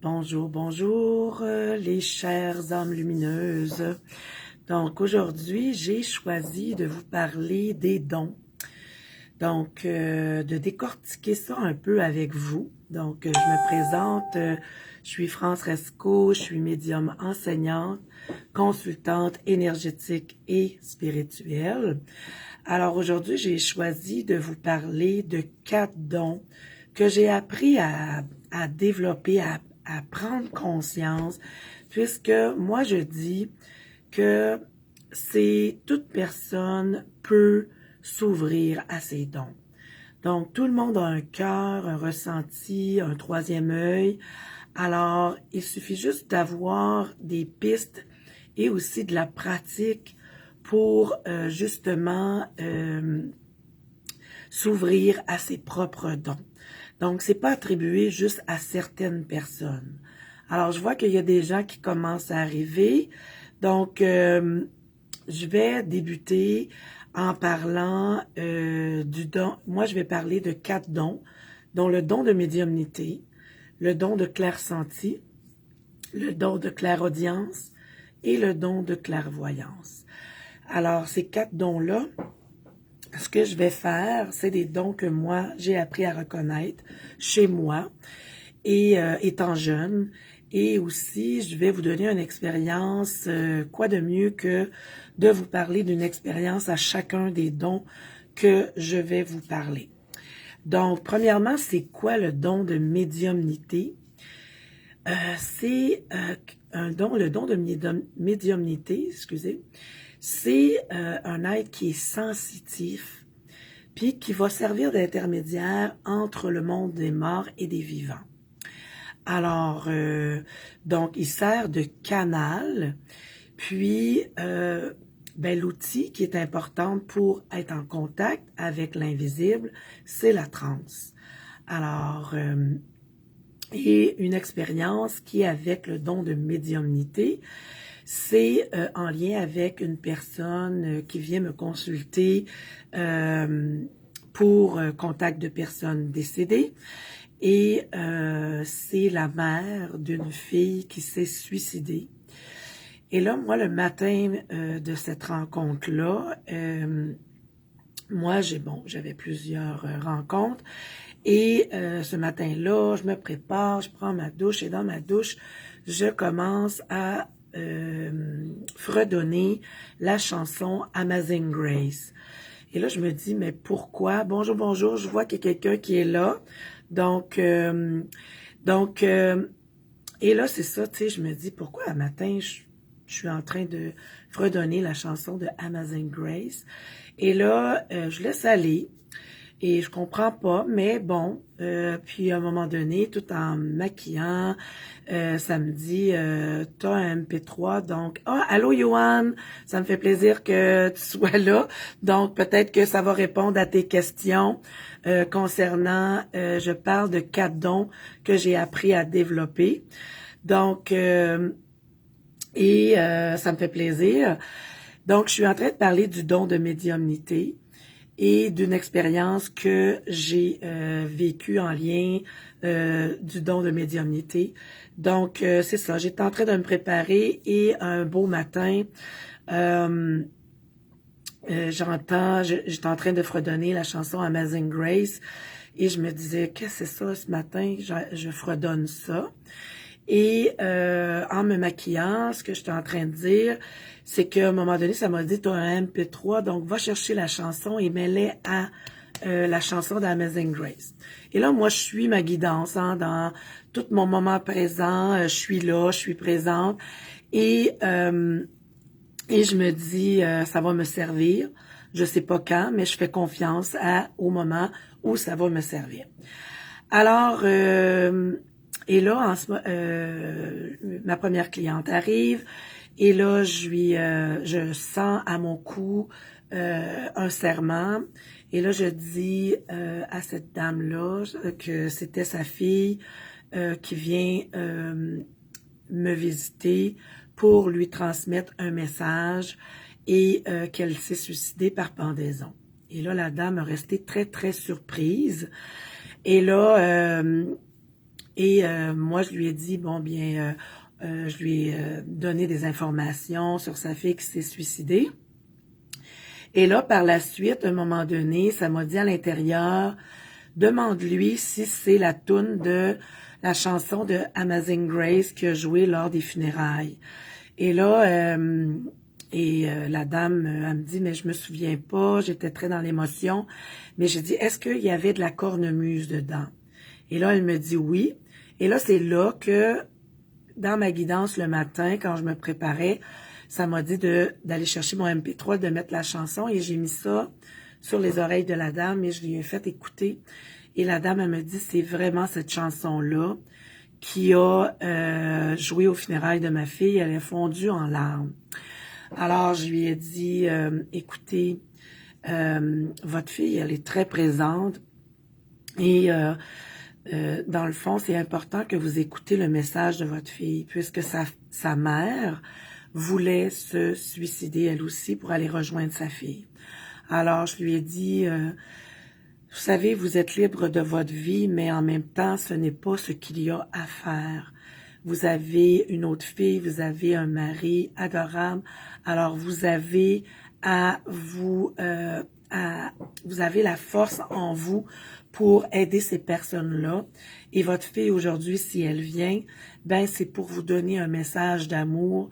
Bonjour, bonjour, les chères âmes lumineuses. Donc, aujourd'hui, j'ai choisi de vous parler des dons. Donc, de décortiquer ça un peu avec vous. Donc, je me présente, je suis France Resco, je suis médium enseignante, consultante énergétique et spirituelle. Alors, aujourd'hui, j'ai choisi de vous parler de 4 dons que j'ai appris à développer, à prendre conscience, puisque moi, je dis que toute personne peut s'ouvrir à ses dons. Donc, tout le monde a un cœur, un ressenti, un troisième œil. Alors, il suffit juste d'avoir des pistes et aussi de la pratique pour justement s'ouvrir à ses propres dons. Donc, c'est pas attribué juste à certaines personnes. Alors, je vois qu'il y a des gens qui commencent à arriver. Donc, je vais débuter en parlant du don. Moi, je vais parler de 4 dons, dont le don de médiumnité, le don de clairsenti, le don de clairaudience et le don de clairvoyance. Alors, ces 4 dons-là, ce que je vais faire, c'est des dons que moi, j'ai appris à reconnaître chez moi et étant jeune. Et aussi, je vais vous donner une expérience, quoi de mieux que de vous parler d'une expérience à chacun des dons que je vais vous parler. Donc, premièrement, c'est quoi le don de médiumnité? C'est un don, le don de médiumnité, excusez, c'est un être qui est sensitif, puis qui va servir d'intermédiaire entre le monde des morts et des vivants. Alors, donc, il sert de canal, puis l'outil qui est important pour être en contact avec l'invisible, c'est la transe. Alors, et une expérience qui est avec le don de médiumnité, c'est en lien avec une personne qui vient me consulter pour contact de personnes décédées. Et c'est la mère d'une fille qui s'est suicidée. Et là, moi, le matin de cette rencontre-là, moi, j'avais plusieurs rencontres. Et ce matin-là, je me prépare, je prends ma douche et dans ma douche, je commence à fredonner la chanson Amazing Grace. Et là, je me dis, mais pourquoi? Bonjour, bonjour, je vois qu'il y a quelqu'un qui est là. Donc, et là, c'est ça, tu sais, je me dis, pourquoi un matin, je suis en train de fredonner la chanson de Amazing Grace. Et là, je laisse aller. Et je comprends pas, mais bon, puis à un moment donné, tout en me maquillant, ça me dit, t'as un MP3, donc, allô Johan, ça me fait plaisir que tu sois là, donc peut-être que ça va répondre à tes questions concernant, je parle de 4 dons que j'ai appris à développer, donc, ça me fait plaisir. Donc, je suis en train de parler du don de médiumnité et d'une expérience que j'ai vécue en lien du don de médiumnité. Donc, c'est ça, j'étais en train de me préparer et un beau matin, j'étais en train de fredonner la chanson Amazing Grace et je me disais, qu'est-ce que c'est ça ce matin? Je fredonne ça. Et en me maquillant, ce que j'étais en train de dire, c'est qu'à un moment donné, ça m'a dit, tu as un MP3, donc va chercher la chanson et mets-la à la chanson d'Amazing Grace. Et là, moi, je suis ma guidance dans tout mon moment présent, je suis là, je suis présente. Et je me dis, ça va me servir. Je sais pas quand, mais je fais confiance au moment où ça va me servir. Alors, et là, ma première cliente arrive et là, je sens à mon cou un serment. Et là, je dis à cette dame-là que c'était sa fille qui vient me visiter pour lui transmettre un message et qu'elle s'est suicidée par pendaison. Et là, la dame a resté très, très surprise. Et là, Et moi, je lui ai dit, bon, bien, je lui ai donné des informations sur sa fille qui s'est suicidée. Et là, par la suite, à un moment donné, ça m'a dit à l'intérieur, demande-lui si c'est la toune de la chanson de Amazing Grace qui a joué lors des funérailles. Et là, la dame, elle me dit, mais je me souviens pas, j'étais très dans l'émotion. Mais j'ai dit, est-ce qu'il y avait de la cornemuse dedans? Et là, elle me dit oui. Et là, c'est là que, dans ma guidance le matin, quand je me préparais, ça m'a dit d'aller chercher mon MP3, de mettre la chanson, et j'ai mis ça sur les oreilles de la dame, et je lui ai fait écouter. Et la dame, elle me dit, c'est vraiment cette chanson-là qui a joué aux funérailles de ma fille. Elle est fondue en larmes. Alors, je lui ai dit, écoutez, votre fille, elle est très présente, et dans le fond, c'est important que vous écoutez le message de votre fille, puisque sa mère voulait se suicider elle aussi pour aller rejoindre sa fille. Alors, je lui ai dit, vous savez, vous êtes libre de votre vie, mais en même temps, ce n'est pas ce qu'il y a à faire. Vous avez une autre fille, vous avez un mari adorable, alors vous avez vous avez la force en vous pour aider ces personnes-là. Et votre fille aujourd'hui, si elle vient, ben c'est pour vous donner un message d'amour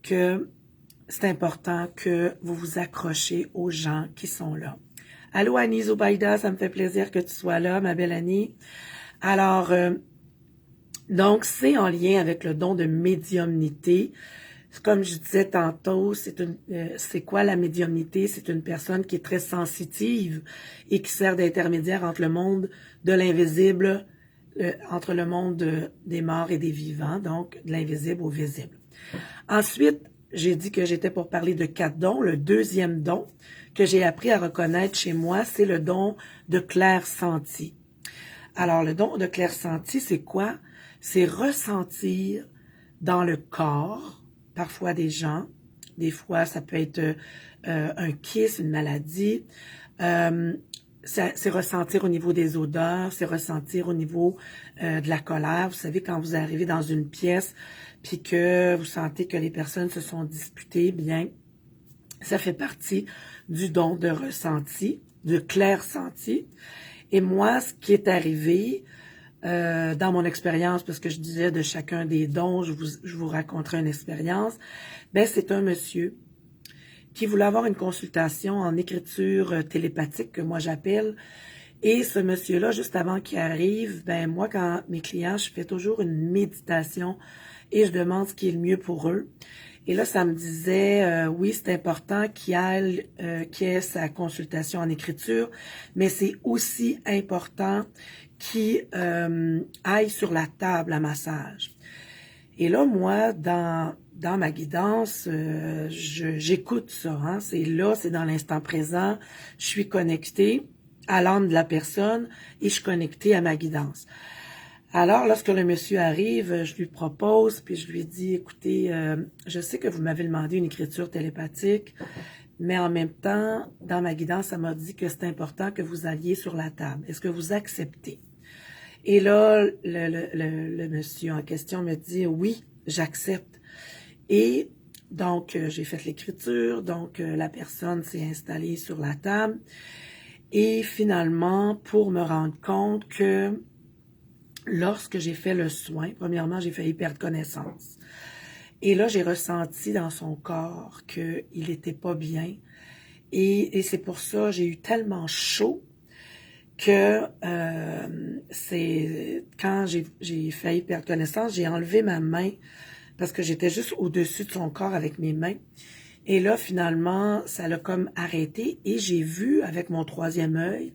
que c'est important que vous vous accrochez aux gens qui sont là. Allô Annie Zubaida, ça me fait plaisir que tu sois là, ma belle Annie. Alors, donc c'est en lien avec le don de médiumnité. Comme je disais tantôt, c'est quoi la médiumnité? C'est une personne qui est très sensitive et qui sert d'intermédiaire entre le monde de l'invisible, entre le monde des morts et des vivants, donc de l'invisible au visible. Ensuite, j'ai dit que j'étais pour parler de 4 dons. Le deuxième don que j'ai appris à reconnaître chez moi, c'est le don de clair-senti. Alors, le don de clair-senti, c'est quoi? C'est ressentir dans le corps, parfois des gens, des fois ça peut être un kiss, une maladie, c'est ressentir au niveau des odeurs, c'est ressentir au niveau de la colère. Vous savez, quand vous arrivez dans une pièce puis que vous sentez que les personnes se sont disputées, bien, ça fait partie du don de ressenti, de clair-senti. Et moi, ce qui est arrivé dans mon expérience, parce que je disais de chacun des dons, je vous raconterai une expérience, ben c'est un monsieur qui voulait avoir une consultation en écriture télépathique, que moi j'appelle. Et ce monsieur-là, juste avant qu'il arrive, ben moi, quand mes clients, je fais toujours une méditation et je demande ce qui est le mieux pour eux. Et là, ça me disait, oui, c'est important qu'il ait sa consultation en écriture, mais c'est aussi important qu'il aille sur la table à massage. Et là, moi, dans ma guidance, j'écoute ça. Hein? C'est là, c'est dans l'instant présent. Je suis connectée à l'âme de la personne et je suis connectée à ma guidance. Alors, lorsque le monsieur arrive, je lui propose, puis je lui dis, écoutez, je sais que vous m'avez demandé une écriture télépathique, mais en même temps, dans ma guidance, ça m'a dit que c'est important que vous alliez sur la table. Est-ce que vous acceptez? Et là, le monsieur en question me dit, oui, j'accepte. Et donc, j'ai fait l'écriture, donc la personne s'est installée sur la table. Et finalement, pour me rendre compte que lorsque j'ai fait le soin, premièrement, j'ai failli perdre connaissance. Et là, j'ai ressenti dans son corps qu'il n'était pas bien. Et c'est pour ça, j'ai eu tellement chaud que c'est quand j'ai failli perdre connaissance, j'ai enlevé ma main parce que j'étais juste au-dessus de son corps avec mes mains. Et là, finalement, ça l'a comme arrêté et j'ai vu avec mon troisième œil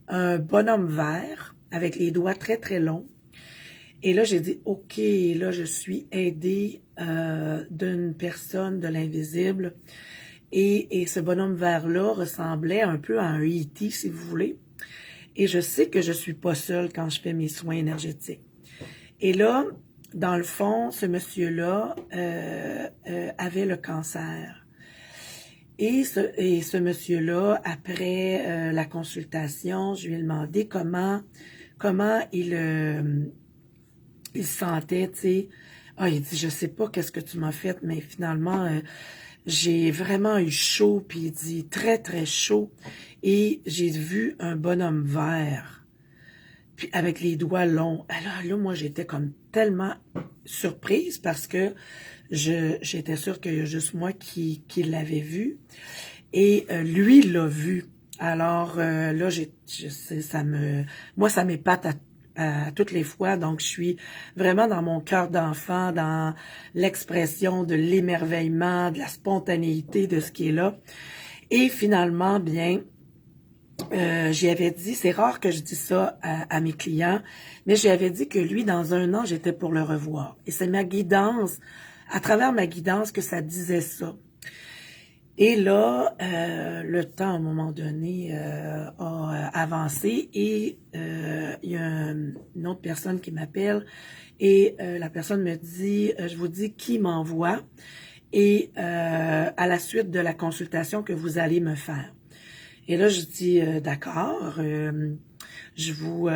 un bonhomme vert avec les doigts très, très longs. Et là, j'ai dit, OK, là, je suis aidée d'une personne de l'invisible. Et ce bonhomme vert-là ressemblait un peu à un E.T., si vous voulez. Et je sais que je suis pas seule quand je fais mes soins énergétiques. Et là, dans le fond, ce monsieur-là avait le cancer. Et ce monsieur-là, après la consultation, je lui ai demandé comment il il sentait, tu sais. Ah, il dit, je sais pas qu'est-ce que tu m'as fait, mais finalement, j'ai vraiment eu chaud, puis il dit, très, très chaud. Et j'ai vu un bonhomme vert, puis avec les doigts longs. Alors là, moi, j'étais comme tellement surprise parce que j'étais sûre qu'il y a juste moi qui l'avais vu. Et lui l'a vu. Alors là, moi, ça m'épate à toutes les fois. Donc, je suis vraiment dans mon cœur d'enfant, dans l'expression de l'émerveillement, de la spontanéité de ce qui est là. Et finalement, bien, j'y avais dit, c'est rare que je dis ça à mes clients, mais j'y avais dit que lui, dans 1 an, j'étais pour le revoir. Et c'est ma guidance, à travers ma guidance, que ça disait ça. Et là, le temps, à un moment donné, a avancé et il y a une autre personne qui m'appelle et la personne me dit, je vous dis qui m'envoie et à la suite de la consultation que vous allez me faire. Et là, je dis, d'accord, je vous,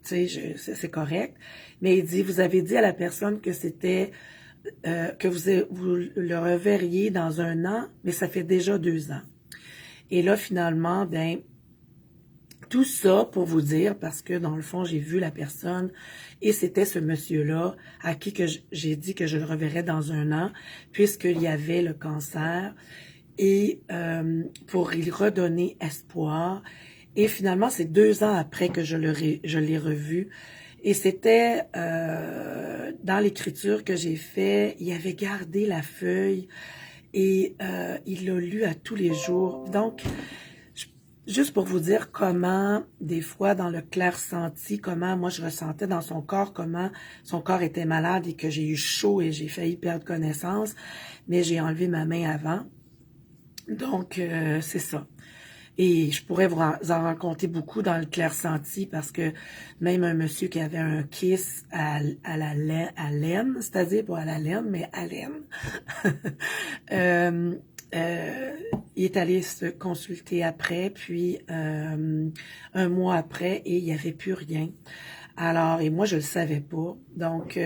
tu sais, c'est correct. Mais il dit, vous avez dit à la personne que c'était que vous le reverriez dans 1 an, mais ça fait déjà 2 ans. Et là, finalement, ben, tout ça pour vous dire, parce que dans le fond, j'ai vu la personne et c'était ce monsieur-là à qui que j'ai dit que je le reverrais dans 1 an, puisqu'il y avait le cancer, et pour y redonner espoir. Et finalement, c'est 2 ans après que je l'ai revu. Et c'était dans l'écriture que j'ai fait, il avait gardé la feuille et il l'a lu à tous les jours. Donc, juste pour vous dire comment, des fois, dans le clair-senti, comment moi je ressentais dans son corps, comment son corps était malade et que j'ai eu chaud et j'ai failli perdre connaissance, mais j'ai enlevé ma main avant. Donc, c'est ça. Et je pourrais vous en raconter beaucoup dans le clair-senti parce que même un monsieur qui avait un kiss à laine, c'est-à-dire pas à la laine, mais à laine, il est allé se consulter après, puis 1 mois après, et il n'y avait plus rien. Alors, et moi, je le savais pas. Donc,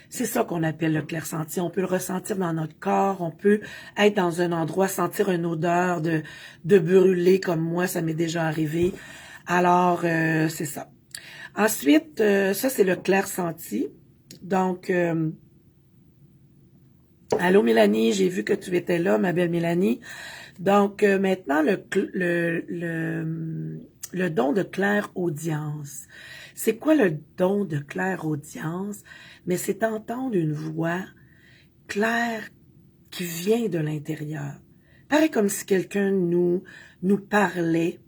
c'est ça qu'on appelle le clair-senti. On peut le ressentir dans notre corps. On peut être dans un endroit, sentir une odeur de brûlé, comme moi, ça m'est déjà arrivé. Alors, c'est ça. Ensuite, ça, c'est le clair-senti. Donc, allô Mélanie, j'ai vu que tu étais là, ma belle Mélanie. Donc, maintenant, le don de clair-audience. C'est quoi le don de clair-audience? Mais c'est entendre une voix claire qui vient de l'intérieur. Pareil comme si quelqu'un nous parlait,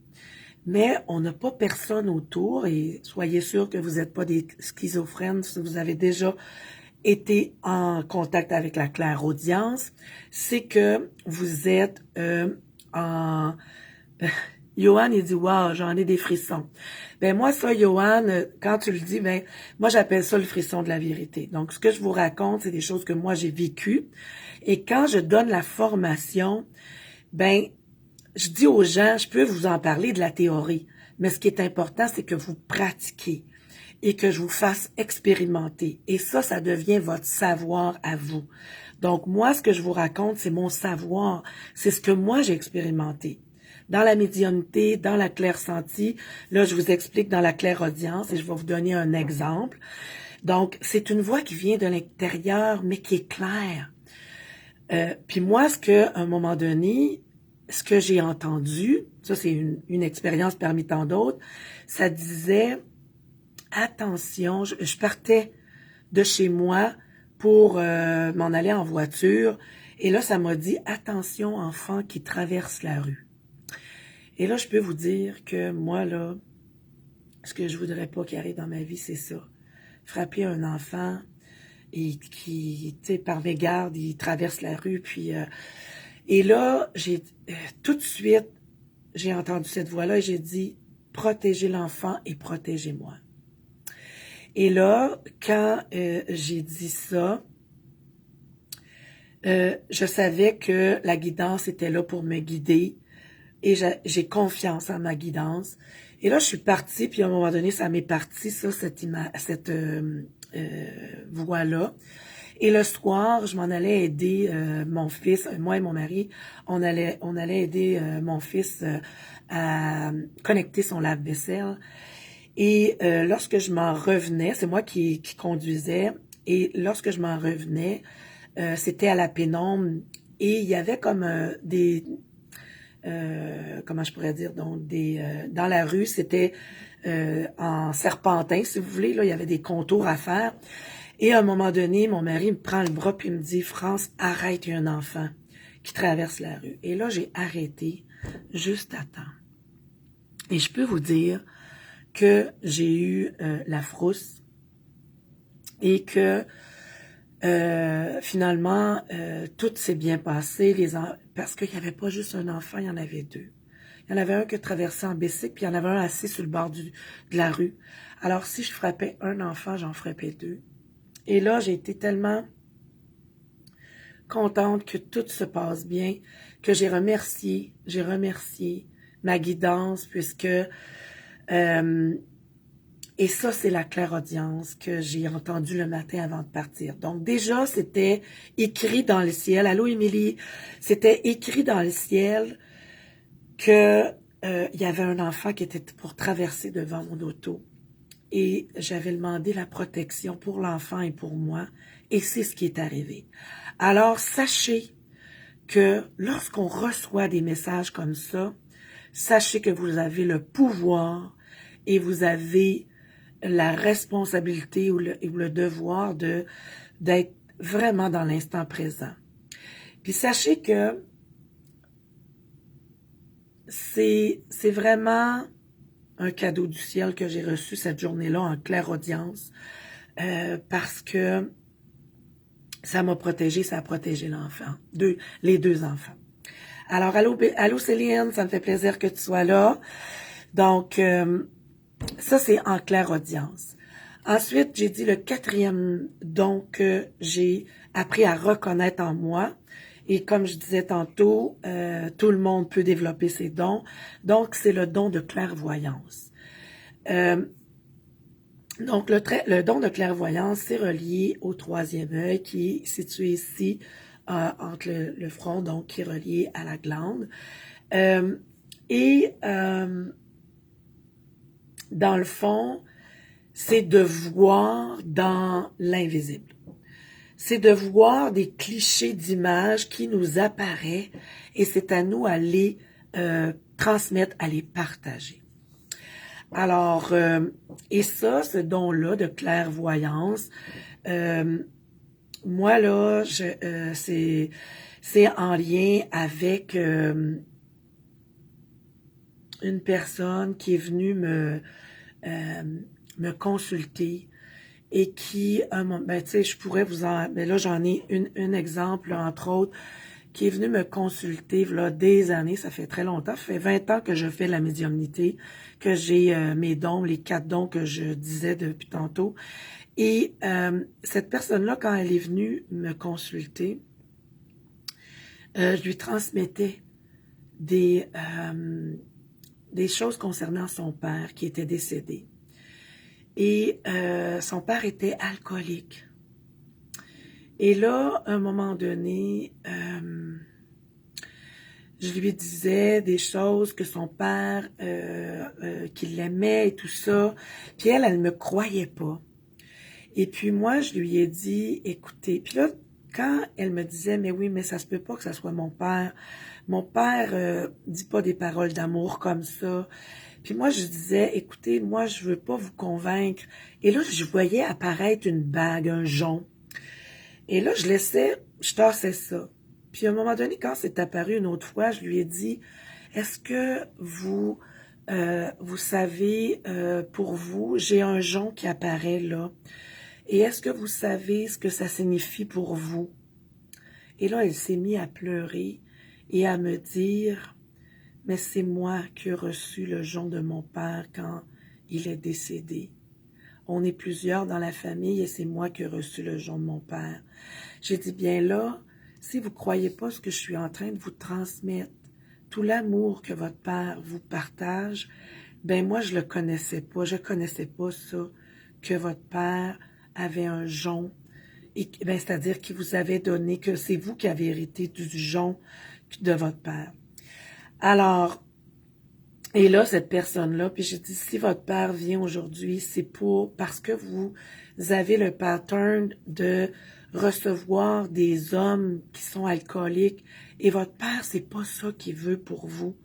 mais on n'a pas personne autour et soyez sûr que vous n'êtes pas des schizophrènes si vous avez déjà été en contact avec la clairaudience, c'est que vous êtes en... Johan, il dit, wow, j'en ai des frissons. Ben moi, ça, Johan, quand tu le dis, ben moi, j'appelle ça le frisson de la vérité. Donc, ce que je vous raconte, c'est des choses que moi, j'ai vécues. Et quand je donne la formation, ben, je dis aux gens, je peux vous en parler de la théorie, mais ce qui est important, c'est que vous pratiquez et que je vous fasse expérimenter. Et ça devient votre savoir à vous. Donc, moi, ce que je vous raconte, c'est mon savoir. C'est ce que moi, j'ai expérimenté. Dans la médiumnité, dans la clair-senti, là, je vous explique dans la clairaudience et je vais vous donner un exemple. Donc, c'est une voix qui vient de l'intérieur, mais qui est claire. Puis moi, à un moment donné, ce que j'ai entendu, ça c'est une expérience parmi tant d'autres, ça disait, attention, je partais de chez moi pour m'en aller en voiture, et là, ça m'a dit, attention, enfant qui traverse la rue. Et là, je peux vous dire que moi, là, ce que je voudrais pas qu'il arrive dans ma vie, c'est ça. Frapper un enfant et qui, tu sais, par mégarde, il traverse la rue, puis... et là, j'ai tout de suite, j'ai entendu cette voix-là et j'ai dit, protégez l'enfant et protégez-moi. Et là, quand j'ai dit ça, je savais que la guidance était là pour me guider et j'ai confiance en ma guidance. Et là, je suis partie, puis à un moment donné, ça m'est parti, ça, voie-là. Et le soir, je m'en allais aider mon fils, moi et mon mari, on allait aider mon fils à connecter son lave-vaisselle. Et lorsque je m'en revenais, c'est moi qui conduisais, et lorsque je m'en revenais, c'était à la pénombre, et il y avait comme comment je pourrais dire, donc dans la rue, c'était en serpentin, si vous voulez, là, il y avait des contours à faire. Et à un moment donné, mon mari me prend le bras puis me dit, France, arrête, il y a un enfant qui traverse la rue. Et là, j'ai arrêté juste à temps. Et je peux vous dire que j'ai eu la frousse et que finalement, tout s'est bien passé, parce qu'il n'y avait pas juste un enfant, il y en avait deux. Il y en avait un qui traversait en bicycle, puis il y en avait un assis sur le bord de la rue. Alors, si je frappais un enfant, j'en frappais deux. Et là, j'ai été tellement contente que tout se passe bien, que j'ai remercié ma guidance, puisque et ça, c'est la clairaudience que j'ai entendue le matin avant de partir. Donc déjà, c'était écrit dans le ciel. Allô, Émilie? C'était écrit dans le ciel que il y avait un enfant qui était pour traverser devant mon auto. Et j'avais demandé la protection pour l'enfant et pour moi. Et c'est ce qui est arrivé. Alors, sachez que lorsqu'on reçoit des messages comme ça, sachez que vous avez le pouvoir et vous avez la responsabilité ou le devoir d'être vraiment dans l'instant présent. Puis sachez que c'est vraiment un cadeau du ciel que j'ai reçu cette journée-là en clairaudience parce que ça m'a protégé, ça a protégé l'enfant, les deux enfants. Alors, allô Céline, ça me fait plaisir que tu sois là. Donc, ça, c'est en clairaudience. Ensuite, j'ai dit le quatrième don que j'ai appris à reconnaître en moi. Et comme je disais tantôt, tout le monde peut développer ses dons. Donc, c'est le don de clairvoyance. Donc, le don de clairvoyance, c'est relié au troisième œil qui est situé ici, entre le front, donc qui est relié à la glande. Dans le fond, c'est de voir dans l'invisible. C'est de voir des clichés d'images qui nous apparaissent et c'est à nous à les transmettre, à les partager. Alors, et ça, ce don-là de clairvoyance, moi, là, c'est en lien avec une personne qui est venue me consulter et qui, ben, tu sais, je pourrais vous en... Mais là, j'en ai un exemple, entre autres, qui est venu me consulter, là, des années, ça fait très longtemps, ça fait 20 ans que je fais la médiumnité, que j'ai mes dons, les 4 dons que je disais depuis tantôt. Et cette personne-là, quand elle est venue me consulter, je lui transmettais des choses concernant son père qui était décédé. Et son père était alcoolique. Et là, à un moment donné, je lui disais des choses que son père, qu'il l'aimait et tout ça. Puis elle ne me croyait pas. Et puis moi, je lui ai dit, écoutez, puis là, quand elle me disait, mais oui, mais ça se peut pas que ça soit mon père. Mon père dit pas des paroles d'amour comme ça. Puis moi, je disais, écoutez, moi, je veux pas vous convaincre. Et là, je voyais apparaître une bague, un jonc. Et là, je tassais ça. Puis à un moment donné, quand c'est apparu une autre fois, je lui ai dit, est-ce que vous savez, pour vous, j'ai un jonc qui apparaît là. Et est-ce que vous savez ce que ça signifie pour vous? Et là, elle s'est mise à pleurer et à me dire, mais c'est moi qui ai reçu le jonc de mon père quand il est décédé. On est plusieurs dans la famille et c'est moi qui ai reçu le jonc de mon père. J'ai dit, bien là, si vous ne croyez pas ce que je suis en train de vous transmettre, tout l'amour que votre père vous partage, ben moi, je le connaissais pas. Je connaissais pas ça, que votre père avait un jonc, et ben, c'est-à-dire qu'il vous avait donné, que c'est vous qui avez hérité du jonc de votre père. Alors, et là, cette personne-là, puis j'ai dit, si votre père vient aujourd'hui, c'est parce que vous avez le pattern de recevoir des hommes qui sont alcooliques, et votre père, c'est pas ça qu'il veut pour vous.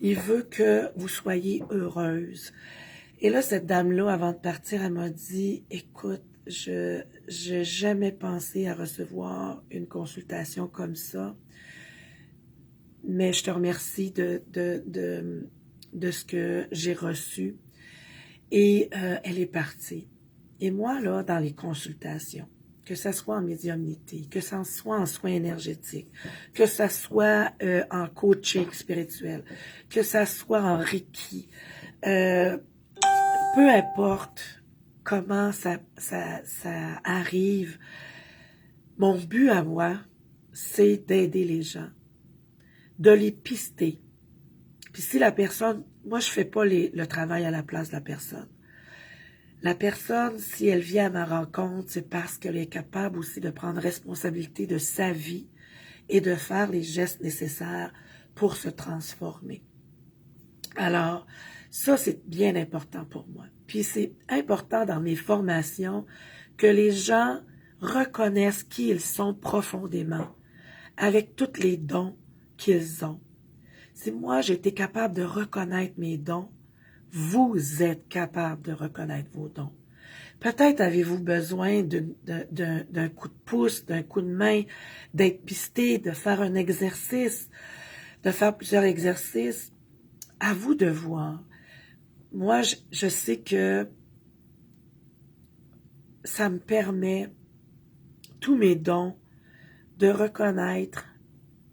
Il veut que vous soyez heureuse. Et là, cette dame-là, avant de partir, elle m'a dit, écoute, je n'ai jamais pensé à recevoir une consultation comme ça, mais je te remercie de ce que j'ai reçu. Et elle est partie. Et moi, là, dans les consultations, que ça soit en médiumnité, que ça soit en soins énergétiques, que ça soit en coaching spirituel, que ça soit en Reiki, peu importe comment ça arrive, mon but à moi, c'est d'aider les gens, de les pister. Puis si la personne, moi je fais pas le travail à la place de la personne. La personne, si elle vient à ma rencontre, c'est parce qu'elle est capable aussi de prendre responsabilité de sa vie et de faire les gestes nécessaires pour se transformer. Alors, ça, c'est bien important pour moi. Puis c'est important dans mes formations que les gens reconnaissent qui ils sont profondément, avec tous les dons qu'ils ont. Si moi, j'ai été capable de reconnaître mes dons, vous êtes capable de reconnaître vos dons. Peut-être avez-vous besoin d'un coup de pouce, d'un coup de main, d'être pisté, de faire un exercice, de faire plusieurs exercices. À vous de voir. Moi, je sais que ça me permet, tous mes dons, de reconnaître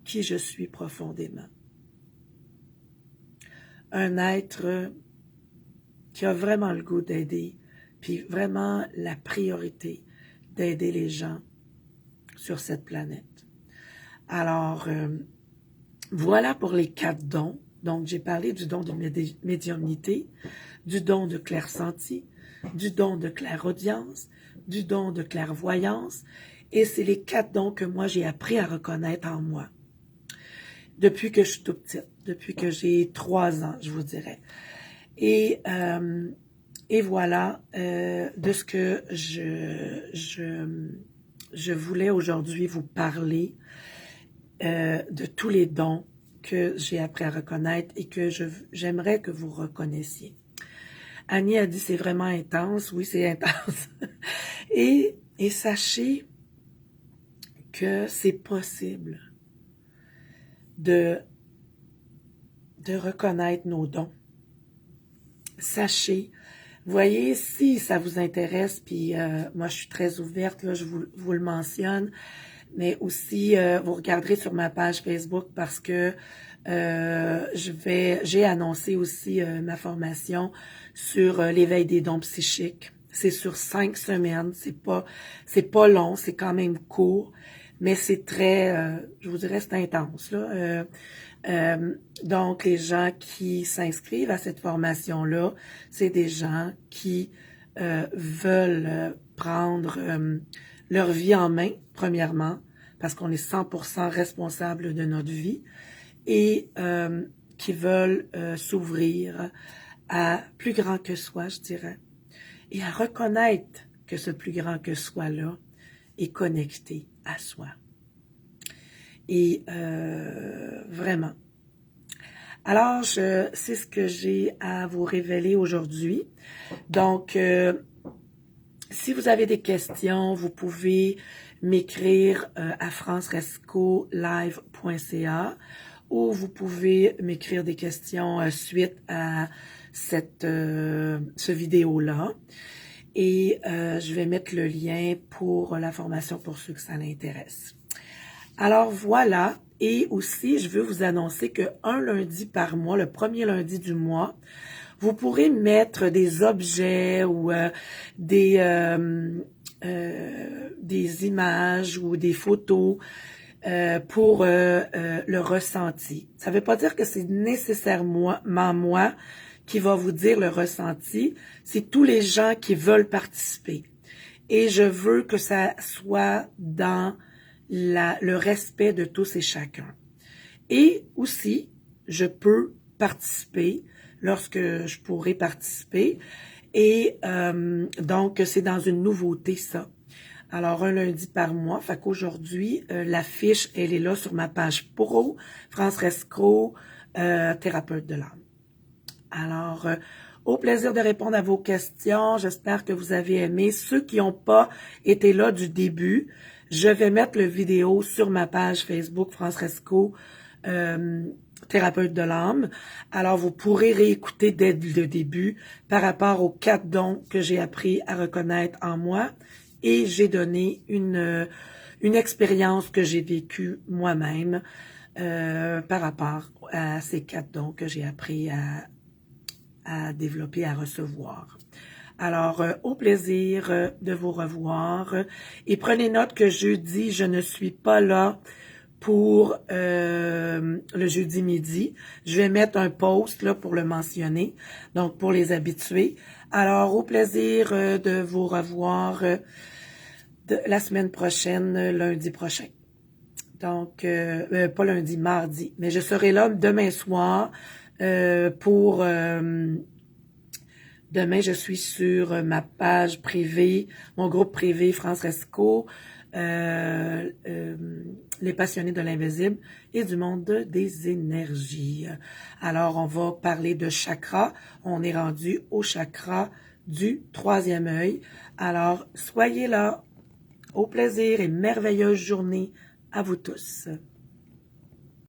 qui je suis profondément. Un être qui a vraiment le goût d'aider, puis vraiment la priorité d'aider les gens sur cette planète. Alors, voilà pour les 4 dons. Donc, j'ai parlé du don de médiumnité, du don de clair-senti, du don de clairaudience, du don de clairvoyance, et c'est les 4 dons que moi, j'ai appris à reconnaître en moi. Depuis que je suis toute petite, depuis que j'ai 3 ans, je vous dirais. Et voilà de ce que je voulais aujourd'hui vous parler, de tous les dons que j'ai appris à reconnaître et que j'aimerais que vous reconnaissiez. Annie a dit c'est vraiment intense. Oui, c'est intense. et sachez que c'est possible de reconnaître nos dons. Sachez, voyez, si ça vous intéresse, puis moi je suis très ouverte, là, je vous le mentionne, mais aussi vous regarderez sur ma page Facebook parce que j'ai annoncé aussi ma formation sur l'éveil des dons psychiques. C'est sur 5 semaines, c'est pas long, c'est quand même court, mais c'est très, je vous dirais, c'est intense, là. Donc, les gens qui s'inscrivent à cette formation-là, c'est des gens qui veulent prendre leur vie en main, premièrement, parce qu'on est 100% responsable de notre vie, et qui veulent s'ouvrir à plus grand que soi, je dirais, et à reconnaître que ce plus grand que soi-là est connecté à soi. Et vraiment. Alors, c'est ce que j'ai à vous révéler aujourd'hui. Donc, si vous avez des questions, vous pouvez m'écrire à francerescolive.ca ou vous pouvez m'écrire des questions suite à ce vidéo-là. Et je vais mettre le lien pour la formation pour ceux que ça l'intéresse. Alors voilà, et aussi je veux vous annoncer qu'un lundi par mois, le premier lundi du mois, vous pourrez mettre des objets ou des images ou des photos pour le ressenti. Ça ne veut pas dire que c'est nécessairement moi qui va vous dire le ressenti, c'est tous les gens qui veulent participer. et je veux que ça soit dans le respect de tous et chacun. Et aussi, je peux participer lorsque je pourrai participer. Et donc, c'est dans une nouveauté, ça. Alors, un lundi par mois. Fait qu'aujourd'hui, l'affiche, elle est là sur ma page pro, France Rescro, thérapeute de l'âme. Alors, au plaisir de répondre à vos questions. J'espère que vous avez aimé. Ceux qui n'ont pas été là du début, je vais mettre le vidéo sur ma page Facebook France Resco, thérapeute de l'âme. Alors, vous pourrez réécouter dès le début par rapport aux 4 dons que j'ai appris à reconnaître en moi. Et j'ai donné une expérience que j'ai vécue moi-même par rapport à ces 4 dons que j'ai appris à développer, à recevoir. Alors, au plaisir de vous revoir. Et prenez note que jeudi, je ne suis pas là pour le jeudi midi. Je vais mettre un post là pour le mentionner, donc pour les habitués. Alors, au plaisir de vous revoir la semaine prochaine, lundi prochain. Donc, pas lundi, mardi. Mais je serai là demain soir pour... demain, je suis sur ma page privée, mon groupe privé France Resco, les passionnés de l'invisible et du monde des énergies. Alors, on va parler de chakra. On est rendu au chakra du 3e œil. Alors, soyez là. Au plaisir et merveilleuse journée à vous tous.